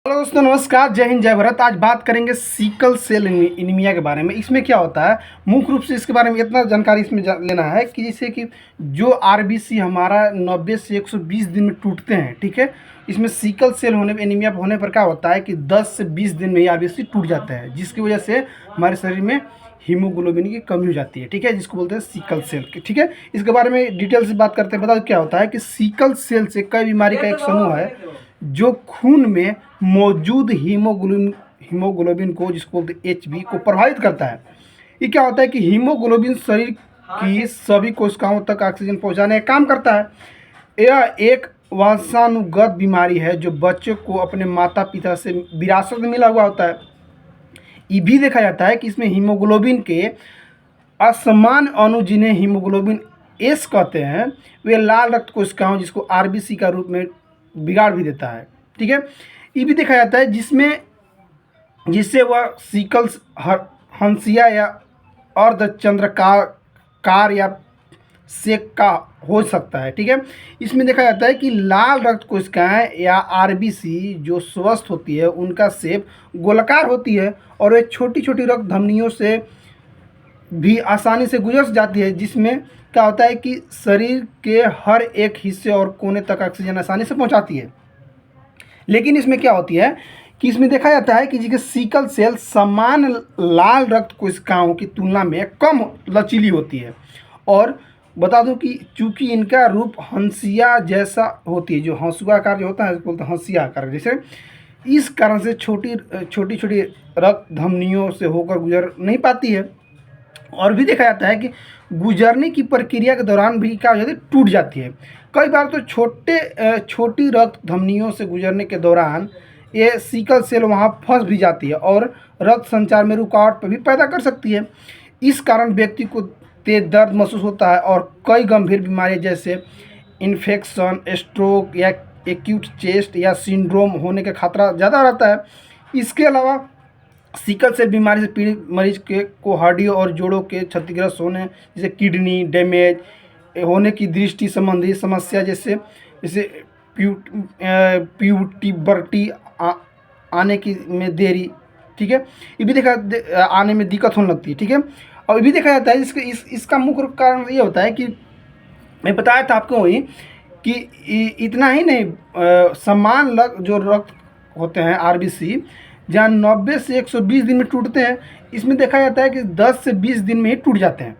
Hello दोस्तों, नमस्कार, जय हिंद, जय भारत। आज बात करेंगे सिकल सेल एनीमिया के बारे में। इसमें क्या होता है, मुख्य रूप से इसके बारे में इतना जानकारी इसमें लेना है कि जैसे कि जो आरबीसी हमारा 90 से 120 दिन में टूटते हैं, ठीक है। इसमें सिकल सेल एनीमिया होने पर क्या होता है कि 10 से 20 दिन में ही आरबीसी टूट जाता है, जिसकी वजह से हमारे शरीर में हीमोग्लोबिन की कमी हो जाती है, ठीक है, जिसको बोलते हैं सिकल सेल, ठीक है। इसके बारे में डिटेल से बात करते हैं। बताओ क्या होता है कि सिकल सेल से कई बीमारी का एक समूह है जो खून में मौजूद हीमोग्लोबिन को, जिसको बोलते हैं एचबी, को प्रभावित करता है। ये क्या होता है कि हीमोग्लोबिन शरीर की सभी कोशिकाओं तक ऑक्सीजन पहुंचाने का काम करता है। यह एक वंशानुगत बीमारी है जो बच्चों को अपने माता पिता से विरासत में मिला हुआ होता है। ये भी देखा जाता है कि इसमें हीमोग्लोबिन के असमान अणु, जिन्हें हीमोग्लोबिन एस कहते हैं, वे लाल रक्त कोशिकाओं, जिसको आरबीसी का रूप में बिगाड़ भी देता है, ठीक है। ये भी देखा जाता है जिससे वह सिकल्स हंसिया या अर्धचंद्राकार या सेक का हो सकता है, ठीक है। इसमें देखा जाता है कि लाल रक्त कोशिकाएं या आरबीसी जो स्वस्थ होती है उनका शेप गोलाकार होती है और वे छोटी छोटी रक्त धमनियों से भी आसानी से गुजर जाती है, जिसमें क्या होता है कि शरीर के हर एक हिस्से और कोने तक ऑक्सीजन आसानी से पहुंचाती है। लेकिन इसमें क्या होती है कि इसमें देखा जाता है कि जिसके सिकल सेल समान लाल रक्त कोशिकाओं की तुलना में कम लचीली होती है। और बता दूं कि चूंकि इनका रूप हंसिया जैसा होती है, जो हंसुआ आकार जो होता है उसको बोलते हैं हंसिया आकार, जैसे इस कारण से छोटी छोटी रक्त धमनियों से होकर गुजर नहीं पाती है। और भी देखा जाता है कि गुजरने की प्रक्रिया के दौरान भी क्या हो जाती है, टूट जाती है। कई बार तो छोटी रक्त धमनियों से गुजरने के दौरान ये सिकल सेल वहाँ फंस भी जाती है और रक्त संचार में रुकावट भी पैदा कर सकती है। इस कारण व्यक्ति को तेज दर्द महसूस होता है और कई गंभीर बीमारियाँ जैसे इन्फेक्शन, स्ट्रोक या एक्यूट चेस्ट या सिंड्रोम होने का खतरा ज़्यादा रहता है। इसके अलावा सिकल सेल बीमारी से पीड़ित मरीज को हड्डियों और जोड़ों के क्षतिग्रस्त होने, जैसे किडनी डैमेज होने की दृष्टि संबंधी समस्या, जैसे प्यूबर्टी आने की में देरी, ठीक है, ये भी आने में दिक्कत होने लगती है, ठीक है। और ये भी देखा जाता है इसका मुख्य कारण ये होता है कि मैं बताया था आपको वही कि इतना ही नहीं, समान जो रक्त होते हैं आरबीसी, जहाँ 90 से 120 दिन में टूटते हैं, इसमें देखा जाता है कि 10 से 20 दिन में ही टूट जाते हैं।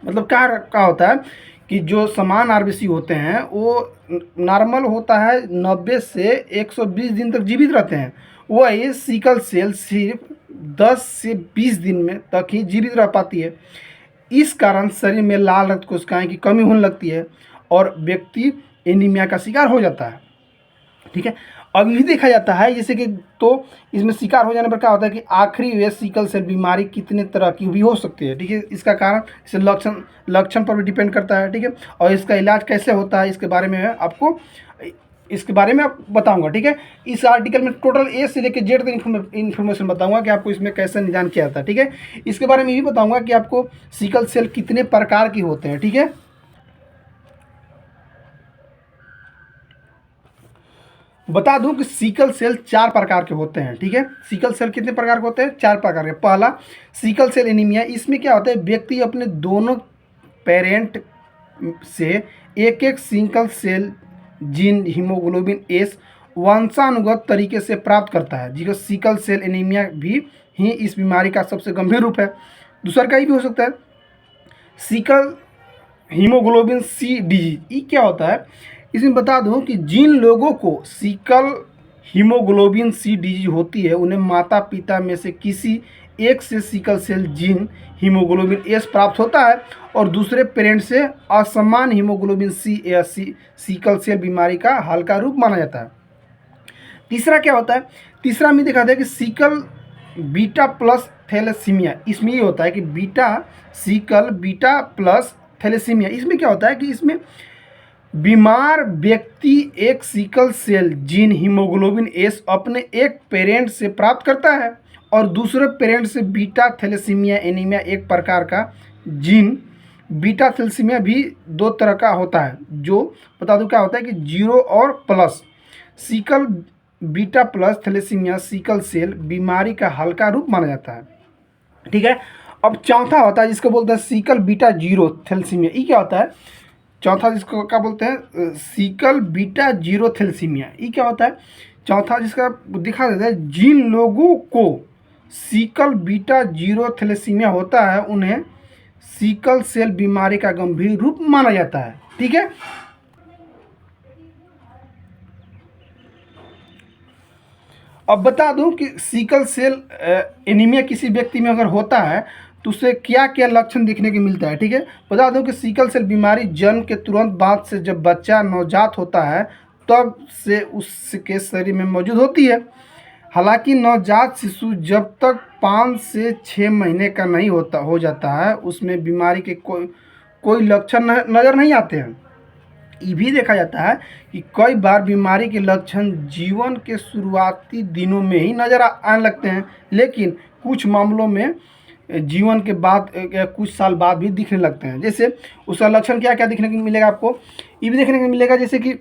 मतलब क्या होता है कि जो समान आरबीसी होते हैं वो नॉर्मल होता है, 90 से 120 दिन तक जीवित रहते हैं। वही सिकल सेल सिर्फ 10 से 20 दिन में तक ही जीवित रह पाती है। इस कारण शरीर में लाल रक्त कोशिकाएं की कमी होने लगती है और व्यक्ति एनीमिया का शिकार हो जाता है, ठीक है। अब ये देखा जाता है जैसे कि तो इसमें शिकार हो जाने पर क्या होता है कि आखिरी वे सिकल सेल बीमारी कितने तरह की भी हो सकती है, ठीक है। इसका कारण इसे लक्षण पर भी डिपेंड करता है, ठीक है। और इसका इलाज कैसे होता है इसके बारे में आपको बताऊंगा, ठीक है। इस आर्टिकल में टोटल ए से लेकर जेड तक इन्फॉर्मेशन बताऊंगा कि आपको इसमें कैसे निदान किया जाता है, ठीक है। इसके बारे में ये भी बताऊंगा कि आपको सिकल सेल कितने प्रकार के होते हैं, ठीक है। बता दूं कि सिकल सेल 4 प्रकार के होते हैं, ठीक है। सिकल सेल कितने प्रकार के होते हैं? 4 प्रकार के। पहला सिकल सेल एनीमिया, इसमें क्या होता है, व्यक्ति अपने दोनों पेरेंट से एक एक sickle cell gene haemoglobin S वंशानुगत तरीके से प्राप्त करता है, जिसको सिकल सेल एनीमिया भी ही इस बीमारी का सबसे गंभीर रूप है। दूसरा का भी हो सकता है सिकल हीमोग्लोबिन सी डिजीज। ये क्या होता है, इसमें बता दूं कि जिन लोगों को सिकल हीमोग्लोबिन सी डिजीज होती है उन्हें माता पिता में से किसी एक से sickle cell gene haemoglobin S प्राप्त होता है और दूसरे पेरेंट से असमान हीमोग्लोबिन सी या सिकल सेल बीमारी का हल्का रूप माना जाता है। तीसरा क्या होता है, तीसरा में देखा था कि सिकल बीटा प्लस थैलेसीमिया। इसमें ये होता है कि सिकल बीटा प्लस थैलेसीमिया। इसमें क्या होता है कि इसमें बीमार व्यक्ति एक sickle cell gene haemoglobin S अपने एक पेरेंट से प्राप्त करता है और दूसरे पेरेंट से बीटा थैलेसीमिया एनीमिया एक प्रकार का जीन। बीटा थैलेसीमिया भी 2 तरह का होता है, जो बता दूं क्या होता है कि 0 और plus. Sickle beta plus thalassaemia sickle cell बीमारी का हल्का रूप माना जाता है। ठीक है, अब चौथा होता है जिसको बोलते हैं सिकल बीटा जीरो थैलेसीमिया। ये क्या होता है? चौथा जिसको क्या बोलते हैं? Sickle beta zero thalassaemia. ये क्या होता है? चौथा जिसका दिखा देता है, जिन लोगों को सिकल बीटा जीरो थैलेसीमिया होता है उन्हें सिकल सेल बीमारी का गंभीर रूप माना जाता है। ठीक है, अब बता दूं कि सिकल सेल एनीमिया किसी व्यक्ति में अगर होता है तो उसे क्या क्या लक्षण दिखने को मिलता है। ठीक है, बता दूं कि सिकल सेल बीमारी जन्म के तुरंत बाद से जब बच्चा नवजात होता है तब से उसके शरीर में मौजूद होती है। हालांकि नवजात शिशु जब तक 5 से 6 महीने का नहीं होता हो जाता है उसमें बीमारी के कोई लक्षण नज़र नहीं आते हैं। ये भी देखा जाता है कि कई बार बीमारी के लक्षण जीवन के शुरुआती दिनों में ही नज़र आने लगते हैं, लेकिन कुछ मामलों में जीवन के बाद या कुछ साल बाद भी दिखने लगते हैं। जैसे उसका लक्षण क्या क्या दिखने को मिलेगा आपको? ये भी देखने को मिलेगा जैसे कि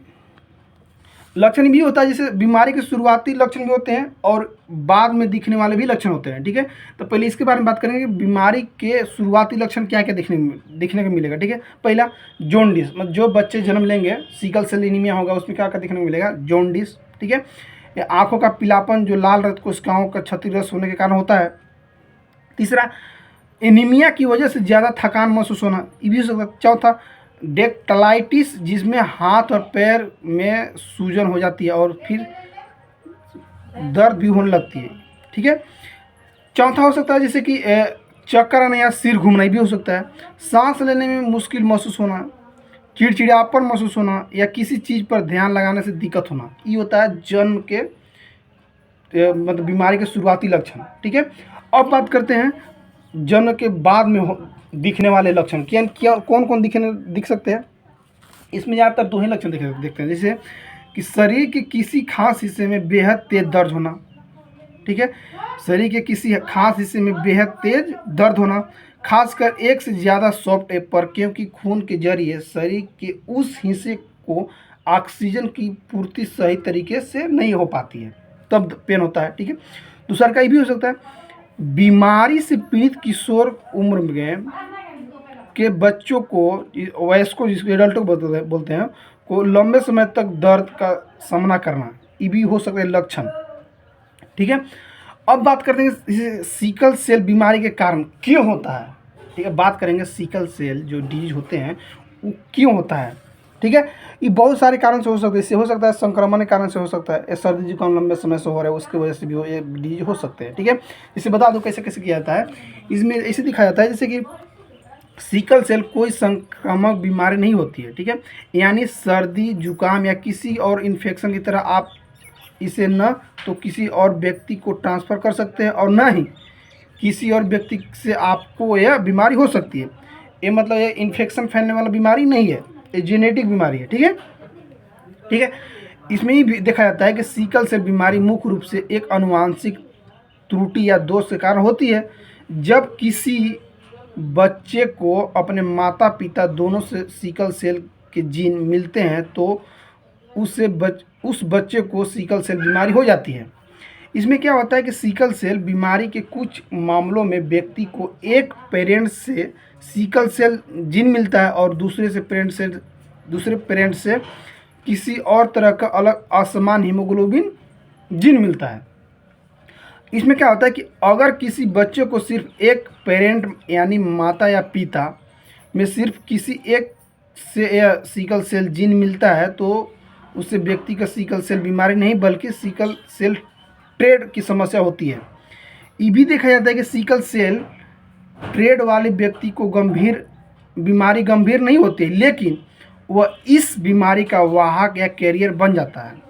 लक्षण भी होता है, जैसे बीमारी के शुरुआती लक्षण भी होते हैं और बाद में दिखने वाले भी लक्षण होते हैं। ठीक है, तो पहले इसके बारे में बात करेंगे कि बीमारी के शुरुआती लक्षण क्या क्या दिखने को मिलेगा। ठीक है, पहला जॉन्डिस, मतलब जो बच्चे जन्म लेंगे सिकल सेल एनीमिया होगा उसमें क्या क्या दिखने को मिलेगा? जॉन्डिस। ठीक है, आँखों का पीलापन जो लाल रक्त कोशिकाओं का क्षतिग्रस्त होने के कारण होता है। तीसरा, एनीमिया की वजह से ज़्यादा थकान महसूस होना, ये भी हो सकता है। चौथा, डेक्टालाइटिस, जिसमें हाथ और पैर में सूजन हो जाती है और फिर दर्द भी होने लगती है। ठीक है, चौथा हो सकता है जैसे कि चक्कर आना या सिर घूमना भी हो सकता है। सांस लेने में मुश्किल महसूस होना, चिड़चिड़ापन महसूस होना या किसी चीज़ पर ध्यान लगाने से दिक्कत होना, ये होता है जन्म के मतलब बीमारी के शुरुआती लक्षण। ठीक है, अब बात करते हैं जन्म के बाद में दिखने वाले लक्षण क्या कौन कौन दिख सकते हैं। इसमें ज़्यादातर दो ही लक्षण देखते हैं, जैसे कि शरीर के किसी खास हिस्से में बेहद तेज दर्द होना। ठीक है, शरीर के किसी खास हिस्से में बेहद तेज दर्द होना, खासकर एक से ज़्यादा सॉफ्ट एप पर, क्योंकि खून के जरिए शरीर के उस हिस्से को ऑक्सीजन की पूर्ति सही तरीके से नहीं हो पाती है तब पेन होता है। ठीक है, दूसरा का ये भी हो सकता है, बीमारी से पीड़ित किशोर उम्र में के बच्चों को, वयस्कों जिसको एडल्टों को बोलते हैं, को लंबे समय तक दर्द का सामना करना, ये भी हो सकता है लक्षण। ठीक है, अब बात करते हैं सिकल सेल बीमारी के कारण क्यों होता है। ठीक है, बात करेंगे सिकल सेल जो डिजीज होते हैं वो क्यों होता है। ठीक है, ये बहुत सारे कारण से हो सकता है। इससे हो सकता है संक्रमण के कारण से हो सकता है, सर्दी जुकाम लंबे समय से हो रहा है उसकी वजह से भी ये डिजीज हो सकते हैं। ठीक है, इसे बता दो कैसे कैसे किया जाता है। इसमें ऐसे दिखाया जाता है जैसे कि सिकल सेल कोई संक्रामक बीमारी नहीं होती है। ठीक है, यानी सर्दी जुकाम या किसी और इन्फेक्शन की तरह आप इसे न तो किसी और व्यक्ति को ट्रांसफ़र कर सकते हैं और न ही किसी और व्यक्ति से आपको यह बीमारी हो सकती है। ये मतलब ये इन्फेक्शन फैलने वाला बीमारी नहीं है, ये जेनेटिक बीमारी है। ठीक है, ठीक है, इसमें ही देखा जाता है कि सिकल सेल बीमारी मुख्य रूप से एक आनुवांशिक त्रुटि या दोष के कारण होती है। जब किसी बच्चे को अपने माता पिता दोनों से सिकल सेल के जीन मिलते हैं तो उस बच्चे को सिकल सेल बीमारी हो जाती है। इसमें क्या होता है कि सिकल सेल बीमारी के कुछ मामलों में व्यक्ति को एक पेरेंट से सिकल सेल जीन मिलता है और दूसरे पेरेंट से किसी और तरह का अलग असमान हीमोग्लोबिन जीन मिलता है। इसमें क्या होता है कि अगर किसी बच्चे को सिर्फ एक पेरेंट यानी माता या पिता में सिर्फ किसी एक से सिकल सेल जीन मिलता है तो उससे व्यक्ति का सिकल सेल बीमारी नहीं बल्कि सिकल सेल ट्रेड की समस्या होती है। ये भी देखा जाता है कि सिकल सेल ट्रेड वाले व्यक्ति को बीमारी गंभीर नहीं होती, लेकिन वह इस बीमारी का वाहक या कैरियर बन जाता है।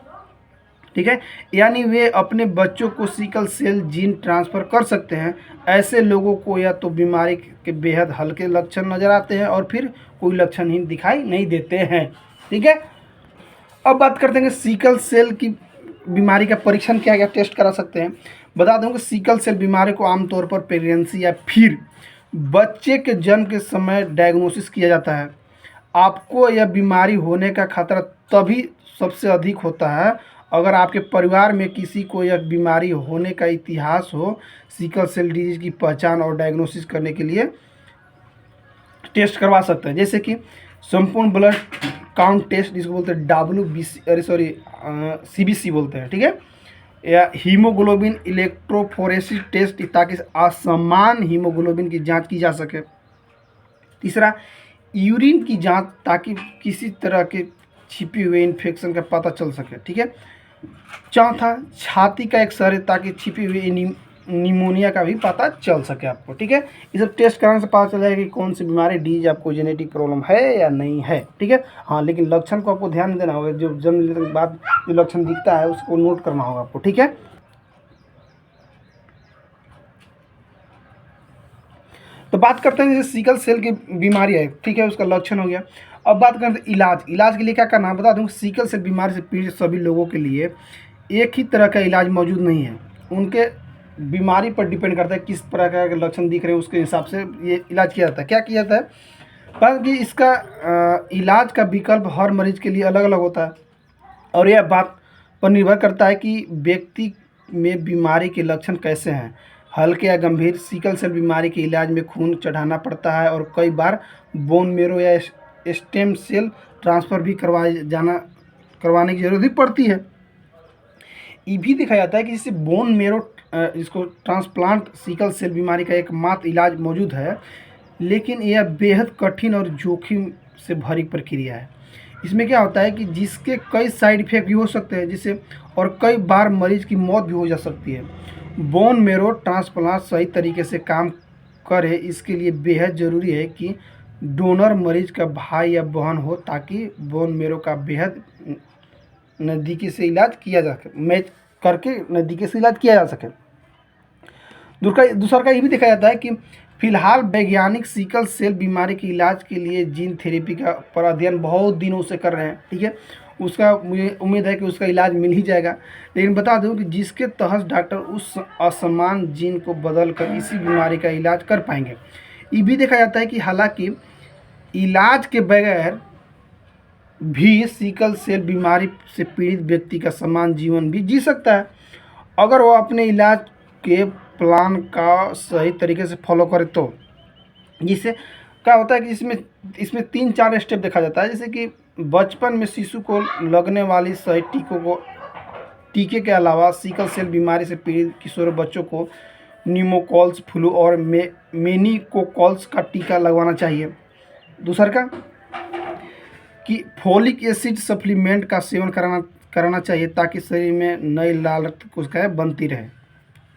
ठीक है, यानी वे अपने बच्चों को सिकल सेल जीन ट्रांसफ़र कर सकते हैं। ऐसे लोगों को या तो बीमारी के बेहद हल्के लक्षण नज़र आते हैं और फिर कोई लक्षण ही दिखाई नहीं देते हैं। ठीक है, अब बात करते हैं कि सिकल सेल की बीमारी का परीक्षण क्या क्या टेस्ट करा सकते हैं। बता दूं कि सिकल सेल बीमारी को आमतौर पर प्रेगनेंसी या फिर बच्चे के जन्म के समय डायग्नोसिस किया जाता है। आपको यह बीमारी होने का खतरा तभी सबसे अधिक होता है अगर आपके परिवार में किसी को यह बीमारी होने का इतिहास हो, सिकल सेल डिजीज की पहचान और डायग्नोसिस करने के लिए टेस्ट करवा सकते हैं, जैसे कि संपूर्ण ब्लड काउंट टेस्ट, जिसको बोलते हैं CBC बोलते हैं, ठीक है, या हीमोग्लोबिन इलेक्ट्रोफोरेसिस टेस्ट, ताकि असमान हीमोग्लोबिन की जांच की जा सके। तीसरा, यूरिन की जांच, ताकि किसी तरह के छिपे हुए इन्फेक्शन का पता चल सके, ठीक है। चौथा, छाती का एक्सरे, ताकि छिपी हुई निमोनिया का भी पता चल सके आपको, ठीक है। ये सब टेस्ट कराने से पता चल जाएगा कि कौन सी बीमारी डीज आपको जेनेटिक प्रॉब्लम है या नहीं है, ठीक है। हाँ, लेकिन लक्षण को आपको ध्यान देना होगा, जो जन्म लेने के बाद जो लक्षण दिखता है उसको नोट करना होगा आपको, ठीक है। तो बात करते हैं जैसे सिकल सेल की बीमारी है, ठीक है, उसका लक्षण हो गया। अब बात करते हैं इलाज के लिए क्या करना है, बता दूँ। सिकल सेल बीमारी से पीड़ित सभी लोगों के लिए एक ही तरह का इलाज मौजूद नहीं है, उनके बीमारी पर डिपेंड करता है किस प्रकार के लक्षण दिख रहे हैं, उसके हिसाब से ये इलाज किया जाता है। क्या किया जाता है, पर कि इसका इलाज का विकल्प हर मरीज के लिए अलग अलग होता है, और यह बात पर निर्भर करता है कि व्यक्ति में बीमारी के लक्षण कैसे हैं। हल्के या गंभीर सिकल सेल बीमारी के इलाज में खून चढ़ाना पड़ता है, और कई बार बोन मेरो या स्टेम सेल ट्रांसफ़र भी करवाने की जरूरत भी पड़ती है। ये भी देखा जाता है कि जैसे बोन मेरो इसको ट्रांसप्लांट सिकल सेल बीमारी का एकमात्र इलाज मौजूद है, लेकिन यह बेहद कठिन और जोखिम से भरी प्रक्रिया है। इसमें क्या होता है कि जिसके कई साइड इफेक्ट भी हो सकते हैं, जिससे और कई बार मरीज की मौत भी हो जा सकती है। बोन मेरो ट्रांसप्लांट सही तरीके से काम करे, इसके लिए बेहद ज़रूरी है कि डोनर मरीज का भाई या बहन हो, ताकि बोन मेरो का बेहद नज़दीकी से इलाज किया जा सके, मैच करके नज़दीकी से इलाज किया जा सके। दूसरा का ये भी देखा जाता है कि फिलहाल वैज्ञानिक सिकल सेल बीमारी के इलाज के लिए जीन थेरेपी का पर अध्ययन बहुत दिनों से कर रहे हैं, ठीक है। उसका मुझे उम्मीद है कि उसका इलाज मिल ही जाएगा। लेकिन बता दूं कि जिसके तहत डॉक्टर उस असमान जीन को बदल कर इसी बीमारी का इलाज कर पाएंगे। ये भी देखा जाता है कि हालांकि इलाज के बगैर भी सिकल सेल बीमारी से पीड़ित व्यक्ति का समान जीवन भी जी सकता है, अगर वो अपने इलाज के प्लान का सही तरीके से फॉलो करे तो। जिससे क्या होता है कि इसमें 3-4 स्टेप देखा जाता है, जैसे कि बचपन में शिशु को लगने वाली सही टीके के अलावा सिकल सेल बीमारी से पीड़ित किशोर बच्चों को न्यूमोकॉल्स, फ्लू और मेनिकोकॉल्स का टीका लगवाना चाहिए। दूसरा का कि फोलिक एसिड सप्लीमेंट का सेवन कराना चाहिए, ताकि शरीर में नई लाल रक्त कोशिकाएं बनती रहे।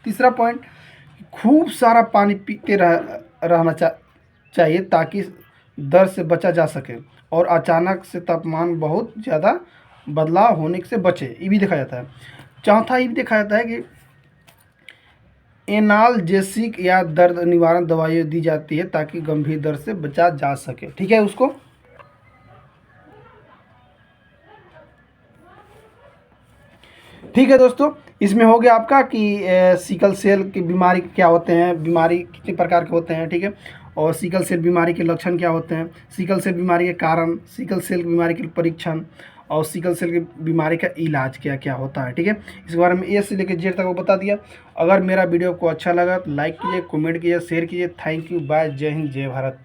तीसरा पॉइंट, खूब सारा पानी पीते रहना चाहिए, ताकि दर्द से बचा जा सके और अचानक से तापमान बहुत ज़्यादा बदलाव होने से बचे। ये भी देखा जाता है। चौथा ये भी देखा जाता है कि एनाल्जेसिक या दर्द निवारक दवाइयाँ दी जाती है, ताकि गंभीर दर्द से बचा जा सके, ठीक है। उसको ठीक है दोस्तों, इसमें हो गया आपका कि सिकल सेल की बीमारी क्या होते हैं, बीमारी कितने प्रकार के होते हैं, ठीक है, और सिकल सेल बीमारी के लक्षण क्या होते हैं, सिकल सेल बीमारी के कारण, सिकल सेल बीमारी के परीक्षण, और सिकल सेल की बीमारी का इलाज क्या क्या होता है, ठीक है। इस बारे में ए से लेकर जेड तक वो बता दिया। अगर मेरा वीडियो को अच्छा लगा तो लाइक कीजिए, कमेंट कीजिए, शेयर कीजिए। थैंक यू, बाय, जय हिंद, जय भारत।